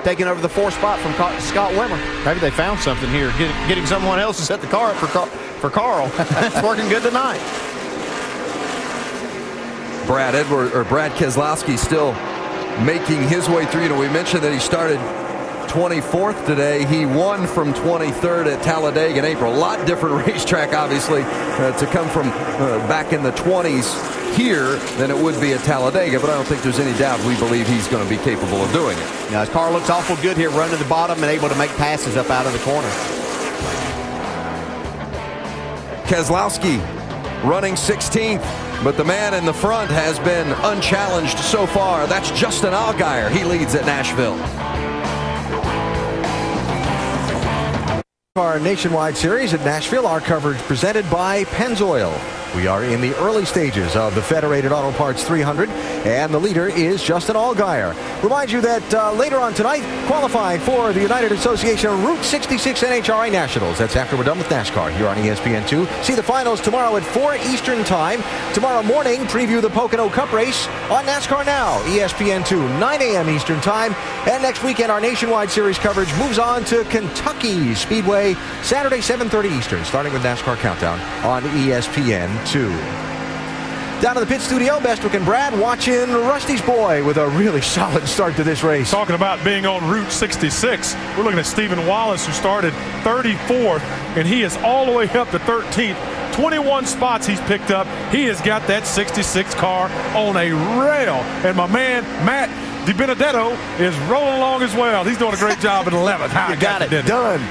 taking over the 4th spot from Scott Wimmer. Maybe they found something here, getting someone else to set the car up for Carl. It's working good tonight. Brad Keselowski still making his way through. You know, we mentioned that he started 24th today. He won from 23rd at Talladega in April. A lot different racetrack, obviously, to come from back in the 20s here than it would be at Talladega, but I don't think there's any doubt we believe he's going to be capable of doing it. Now, his car looks awful good here, running to the bottom and able to make passes up out of the corner. Keselowski running 16th, but the man in the front has been unchallenged so far. That's Justin Allgaier. He leads at Nashville. Our nationwide series at Nashville, our coverage presented by Pennzoil. We are in the early stages of the Federated Auto Parts 300, and the leader is Justin Allgaier. Remind you that later on tonight, qualifying for the United Association Route 66 NHRA Nationals. That's after we're done with NASCAR here on ESPN2. See the finals tomorrow at 4 Eastern Time. Tomorrow morning, preview the Pocono Cup race on NASCAR Now, ESPN2, 9 a.m. Eastern Time. And next weekend, our nationwide series coverage moves on to Kentucky Speedway, Saturday, 7:30 Eastern, starting with NASCAR Countdown on ESPN2. Down to the pit studio, Bestwick and Brad watching Rusty's boy with a really solid start to this race. Talking about being on Route 66, we're looking at Stephen Wallace, who started 34th, and he is all the way up to 13th. 21 spots he's picked up. He has got that 66 car on a rail. And my man, Matt DiBenedetto, is rolling along as well. He's doing a great job at 11th. You got it done.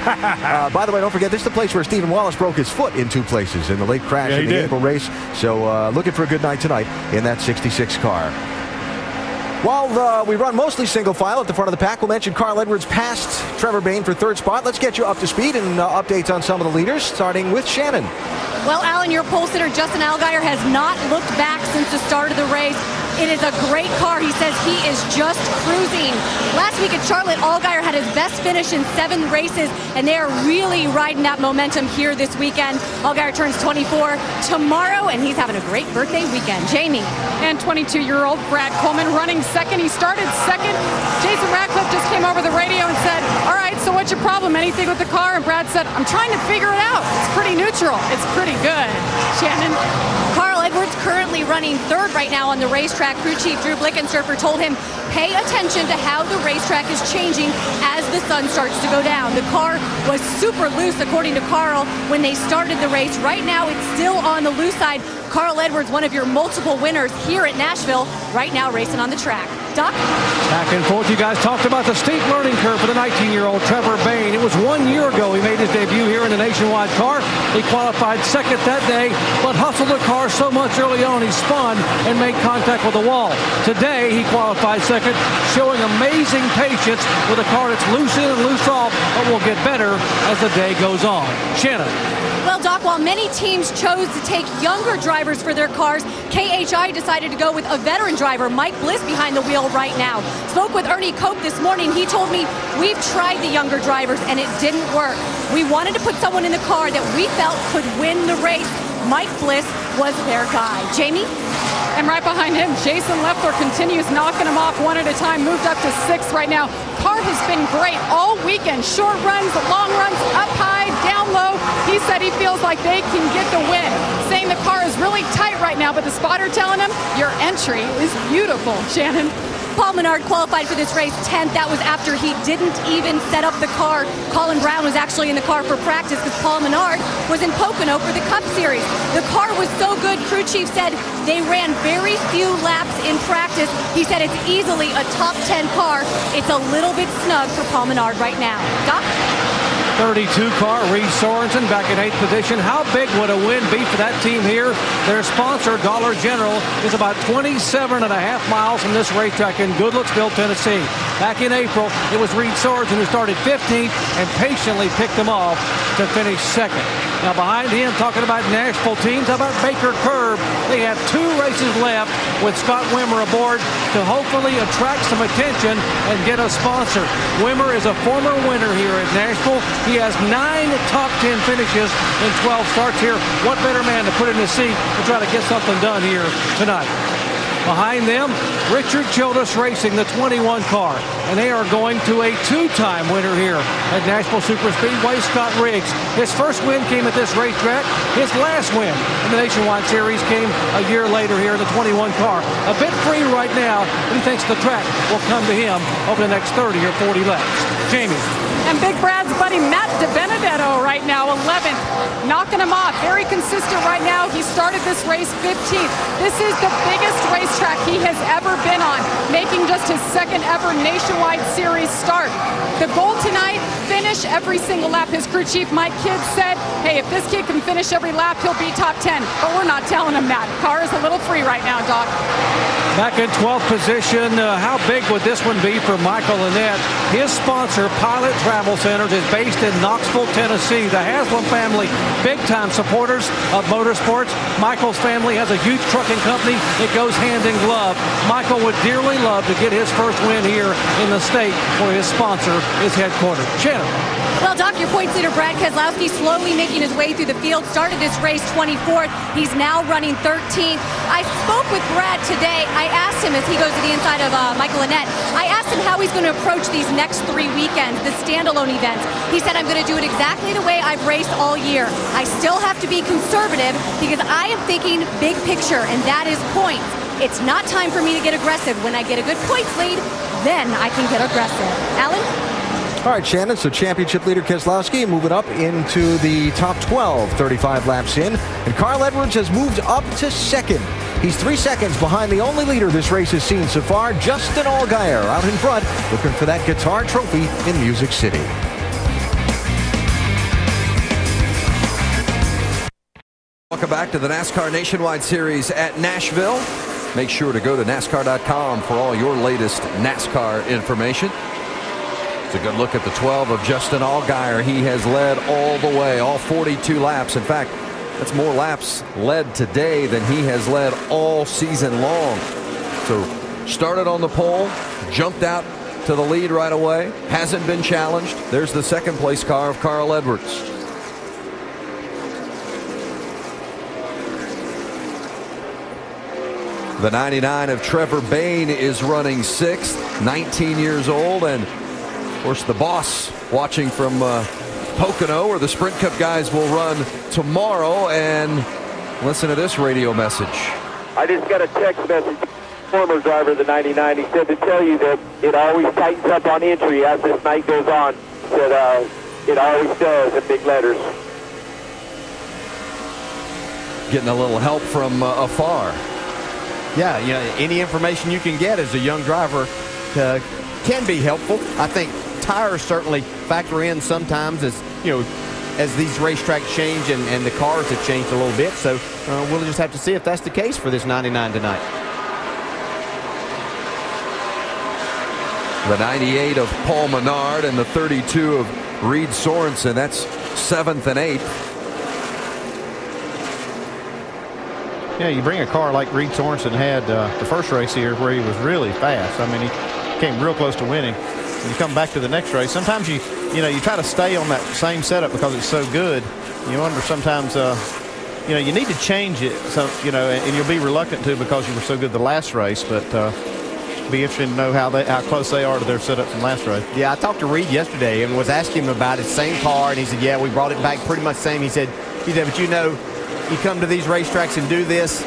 By the way, don't forget, this is the place where Stephen Wallace broke his foot in 2 places in the late crash in the April race. So looking for a good night tonight in that 66 car. While we run mostly single file at the front of the pack, we'll mention Carl Edwards passed Trevor Bayne for 3rd spot. Let's get you up to speed and updates on some of the leaders, starting with Shannon. Well, Alan, your pole sitter, Justin Allgaier, has not looked back since the start of the race. It is a great car. He says he is just cruising. Last week at Charlotte, Allgaier had his best finish in 7 races, and they are really riding that momentum here this weekend. Allgaier turns 24 tomorrow, and he's having a great birthday weekend. Jamie. And 22-year-old Brad Coleman running 2nd. He started 2nd. Jason Ratcliffe just came over the radio and said, all right, so what's your problem? Anything with the car? And Brad said, I'm trying to figure it out. It's pretty neutral. It's pretty good. Shannon. Carl Edwards currently running 3rd right now on the racetrack. Crew chief Drew Blickensurfer told him, pay attention to how the racetrack is changing as the sun starts to go down. The car was super loose, according to Carl, when they started the race. Right now, it's still on the loose side. Carl Edwards, one of your multiple winners here at Nashville, right now racing on the track. Doc? Back and forth, you guys talked about the steep learning curve for the 19-year-old Trevor Bayne. It was 1 year ago he made his debut here in the nationwide car. He qualified 2nd that day, but hustled the car so much early on he spun and made contact with the wall. Today, he qualified 2nd, showing amazing patience with a car that's loose in and loose off, but will get better as the day goes on. Shannon. Well, Doc, while many teams chose to take younger drivers for their cars, KHI decided to go with a veteran driver, Mike Bliss, behind the wheel right now. Spoke with Ernie Cope this morning. He told me, we've tried the younger drivers and it didn't work. We wanted to put someone in the car that we felt could win the race. Mike Bliss was their guy. Jamie? And right behind him, Jason Leffler continues knocking them off one at a time, moved up to 6th right now. Car has been great all weekend. Short runs, long runs, up high, down low. He said he feels like they can get the win, saying the car is really tight right now, but the spotter telling him, your entry is beautiful, Shannon. Paul Menard qualified for this race 10th. That was after he didn't even set up the car. Colin Brown was actually in the car for practice because Paul Menard was in Pocono for the Cup Series. The car was so good, crew chief said they ran very few laps in practice. He said it's easily a top 10 car. It's a little bit snug for Paul Menard right now. Doc? 32 car, Reed Sorensen back in 8th position. How big would a win be for that team here? Their sponsor, Dollar General, is about 27.5 miles from this racetrack in Goodlettsville, Tennessee. Back in April, it was Reed Sorensen who started 15th and patiently picked them off to finish 2nd. Now behind him, talking about Nashville teams, how about Baker Curb? They have 2 races left with Scott Wimmer aboard to hopefully attract some attention and get a sponsor. Wimmer is a former winner here at Nashville. He has 9 top 10 finishes in 12 starts here. What better man to put in the seat to try to get something done here tonight? Behind them, Richard Childress Racing, the 21 car. And they are going to a two-time winner here at Nashville Superspeedway, Scott Riggs. His first win came at this racetrack. His last win in the Nationwide Series came a year later here in the 21 car. A bit free right now, but he thinks the track will come to him over the next 30 or 40 laps. Jamie. And Big Brad's buddy Matt DiBenedetto right now, 11th, knocking him off. Very consistent right now. He started this race 15th. This is the biggest racetrack he has ever been on, making just his second ever Nationwide Series start. The goal tonight, finish every single lap. His crew chief, Mike Kidd, said, hey, if this kid can finish every lap, he'll be top 10. But we're not telling him that. Car is a little free right now, Doc. Back in 12th position, how big would this one be for Michael Annette? His sponsor, Pilot Travel Centers, is based in Knoxville, Tennessee. The Haslam family, big-time supporters of motorsports. Michael's family has a huge trucking company. It goes hand in glove. Michael would dearly love to get his first win here in the state where his sponsor is headquartered. Shannon. Well, Doc, your points leader, Brad Keselowski, slowly making his way through the field. Started this race 24th. He's now running 13th. I spoke with Brad today. I asked him, as he goes to the inside of Michael Annette, I asked him how he's going to approach these next 3 weekends, the standalone events. He said, I'm going to do it exactly the way I've raced all year. I still have to be conservative because I am thinking big picture, and that is points. It's not time for me to get aggressive. When I get a good points lead, then I can get aggressive. Alan? All right, Shannon, so championship leader Keselowski moving up into the top 12, 35 laps in. And Carl Edwards has moved up to second. He's 3 seconds behind the only leader this race has seen so far, Justin Allgaier, out in front, looking for that guitar trophy in Music City. Welcome back to the NASCAR Nationwide Series at Nashville. Make sure to go to NASCAR.com for all your latest NASCAR information. It's a good look at the 12 of Justin Allgaier. He has led all the way, all 42 laps. In fact, that's more laps led today than he has led all season long. So started on the pole, jumped out to the lead right away, hasn't been challenged. There's the second place car of Carl Edwards. The 99 of Trevor Bayne is running 6th, 19 years old, and of course the boss watching from Pocono, where the Sprint Cup guys will run tomorrow. And listen to this radio message. I just got a text message from the former driver of the 99. He said to tell you that it always tightens up on entry as this night goes on. He said it always does in big letters. Getting a little help from afar. Yeah, you know, any information you can get as a young driver can be helpful. I think tires certainly factor in sometimes, as you know, as these racetracks change and the cars have changed a little bit. So we'll just have to see if that's the case for this 99 tonight. The 98 of Paul Menard and the 32 of Reed Sorensen. That's 7th and 8th. Yeah, you bring a car like Reed Sorensen had the first race here where he was really fast. I mean, he came real close to winning. When you come back to the next race, sometimes you try to stay on that same setup because it's so good. You wonder sometimes, you need to change it. So, and you'll be reluctant to because you were so good the last race. But be interesting to know how close they are to their setup from last race. Yeah, I talked to Reed yesterday and was asking him about it. Same car, and he said, yeah, we brought it back pretty much the same. He said, but you come to these racetracks and do this,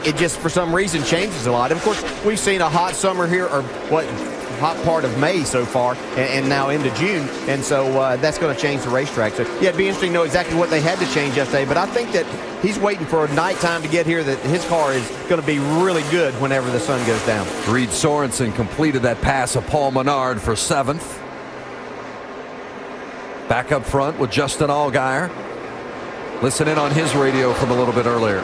it just for some reason changes a lot. And of course, we've seen a hot summer here, or hot part of May so far, and now into June, and so that's going to change the racetrack. So yeah, it'd be interesting to know exactly what they had to change yesterday, but I think that he's waiting for a nighttime to get here, that his car is going to be really good whenever the sun goes down. Reed Sorensen completed that pass of Paul Menard for 7th. Back up front with Justin Allgaier. Listen in on his radio from a little bit earlier.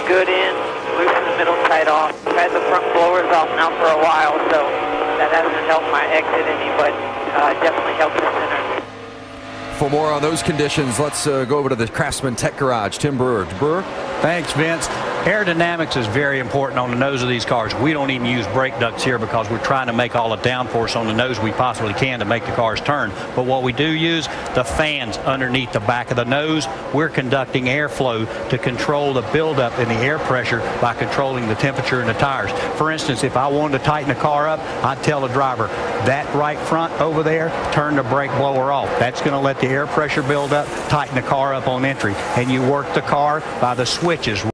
Good in, loosen the middle tight off. Had the front blowers off now for a while, so that hasn't helped my exit any, but definitely helped the center. For more on those conditions, let's go over to the Craftsman Tech Garage. Tim Brewer. Brewer? Thanks, Vince. Aerodynamics is very important on the nose of these cars. We don't even use brake ducts here because we're trying to make all the downforce on the nose we possibly can to make the cars turn. But what we do use, the fans underneath the back of the nose. We're conducting airflow to control the buildup in the air pressure by controlling the temperature in the tires. For instance, if I wanted to tighten the car up, I'd tell the driver, that right front over there, turn the brake blower off. That's going to let the air pressure build up, tighten the car up on entry. And you work the car by the switches.